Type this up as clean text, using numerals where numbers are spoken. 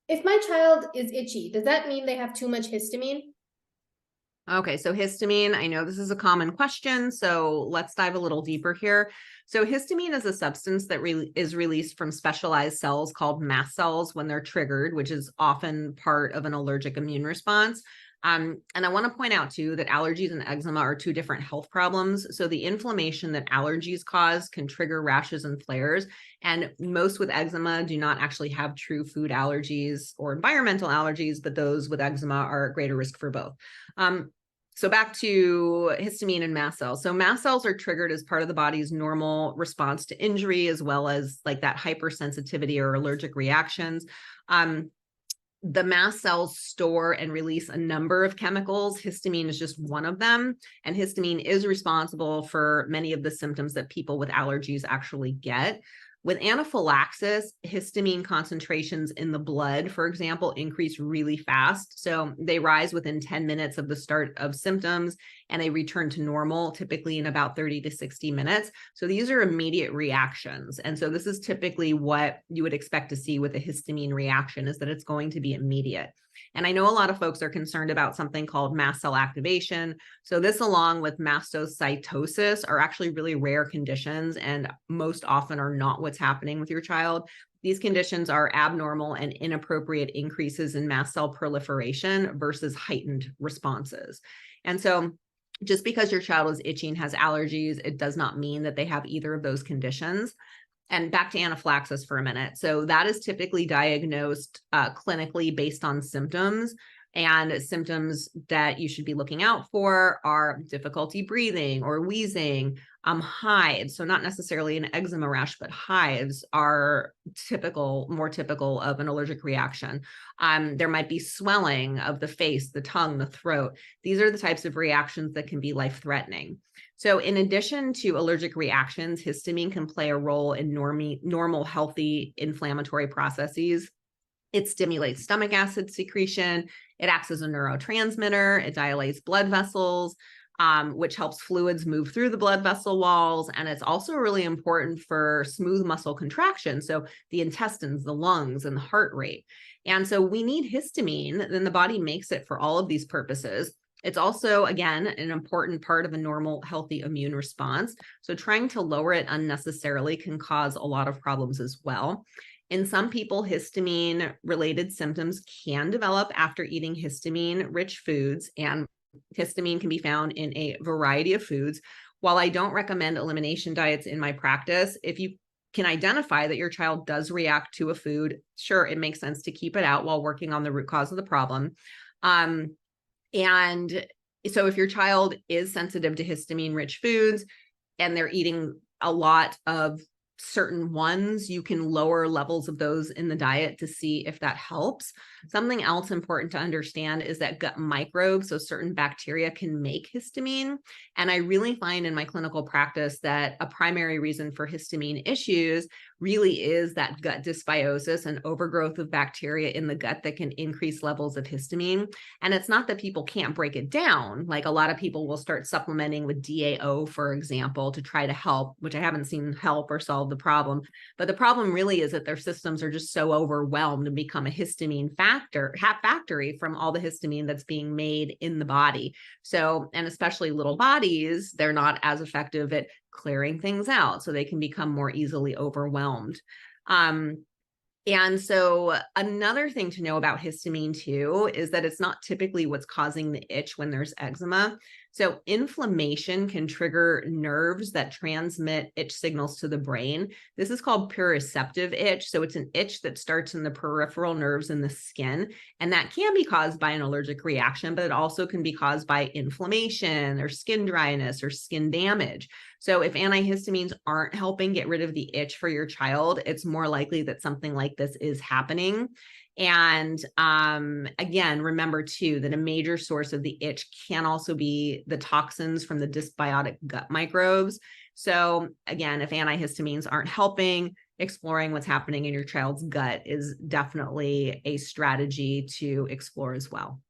If my child is itchy, does that mean they have too much histamine? Okay, so histamine, I know this is a common question, so let's dive a little deeper here. So histamine is a substance that is released from specialized cells called mast cells when they're triggered, which is often part of an allergic immune response. And I want to point out too that allergies and eczema are two different health problems. So the inflammation that allergies cause can trigger rashes and flares. And most with eczema do not actually have true food allergies or environmental allergies, but those with eczema are at greater risk for both. So back to histamine and mast cells. So mast cells are triggered as part of the body's normal response to injury, as well as like that hypersensitivity or allergic reactions. The mast cells store and release a number of chemicals. Histamine is just one of them. And histamine is responsible for many of the symptoms that people with allergies actually get. With anaphylaxis, histamine concentrations in the blood, for example, increase really fast. So they rise within 10 minutes of the start of symptoms and they return to normal, typically in about 30 to 60 minutes. So these are immediate reactions. And so this is typically what you would expect to see with a histamine reaction, is that it's going to be immediate. And I know a lot of folks are concerned about something called mast cell activation. So this, along with mastocytosis, are actually really rare conditions and most often are not what's happening with your child. These conditions are abnormal and inappropriate increases in mast cell proliferation versus heightened responses. And so just because your child is itching, has allergies, it does not mean that they have either of those conditions. And back to anaphylaxis for a minute. So that is typically diagnosed clinically based on symptoms. And symptoms that you should be looking out for are difficulty breathing or wheezing, hives. So not necessarily an eczema rash, but hives are more typical of an allergic reaction. There might be swelling of the face, the tongue, the throat. These are the types of reactions that can be life-threatening. So in addition to allergic reactions, histamine can play a role in normal, healthy inflammatory processes. It stimulates stomach acid secretion. It acts as a neurotransmitter. It dilates blood vessels, which helps fluids move through the blood vessel walls. And it's also really important for smooth muscle contraction. So the intestines, the lungs, and the heart rate. And so we need histamine, then the body makes it for all of these purposes. It's also, again, an important part of a normal, healthy immune response. So trying to lower it unnecessarily can cause a lot of problems as well. In some people, histamine-related symptoms can develop after eating histamine-rich foods, and histamine can be found in a variety of foods. While I don't recommend elimination diets in my practice, if you can identify that your child does react to a food, sure, it makes sense to keep it out while working on the root cause of the problem. And so if your child is sensitive to histamine-rich foods and they're eating a lot of certain ones, you can lower levels of those in the diet to see if that helps. Something else important to understand is that gut microbes, so certain bacteria, can make histamine. And I really find in my clinical practice that a primary reason for histamine issues really is that gut dysbiosis and overgrowth of bacteria in the gut that can increase levels of histamine. And it's not that people can't break it down. Like a lot of people will start supplementing with DAO, for example, to try to help, which I haven't seen help or solve the problem. But the problem really is that their systems are just so overwhelmed and become a histamine factory from all the histamine that's being made in the body. So, and especially little bodies, they're not as effective at clearing things out, so they can become more easily overwhelmed. And so another thing to know about histamine too is that it's not typically what's causing the itch when there's eczema. So inflammation can trigger nerves that transmit itch signals to the brain. This is called proprioceptive itch. So it's an itch that starts in the peripheral nerves in the skin. And that can be caused by an allergic reaction, but it also can be caused by inflammation or skin dryness or skin damage. So if antihistamines aren't helping get rid of the itch for your child, it's more likely that something like this is happening. And again, remember too, that a major source of the itch can also be the toxins from the dysbiotic gut microbes. So again, if antihistamines aren't helping, exploring what's happening in your child's gut is definitely a strategy to explore as well.